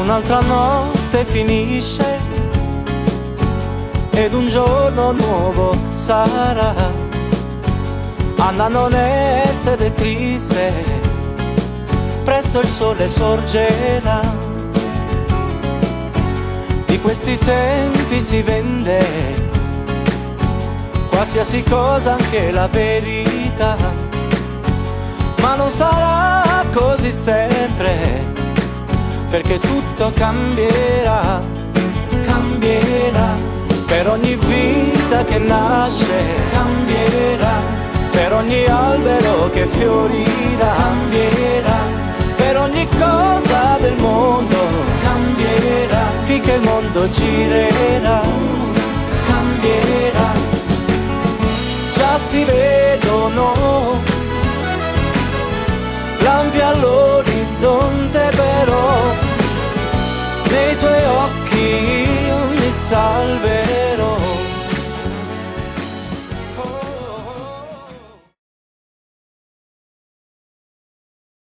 un'altra notte finisce ed un giorno nuovo sarà. Anna, non essere triste, presto il sole sorgerà. Di questi tempi si vende qualsiasi cosa, anche la verità, ma non sarà così sempre, perché tutto cambierà, cambierà. Per ogni vita che nasce cambierà, per ogni albero che fiorirà cambierà, per ogni cosa del mondo cambierà, finché il mondo girerà, cambierà. Già si vedono lampi all'orizzonte, però nei tuoi occhi io mi salverò.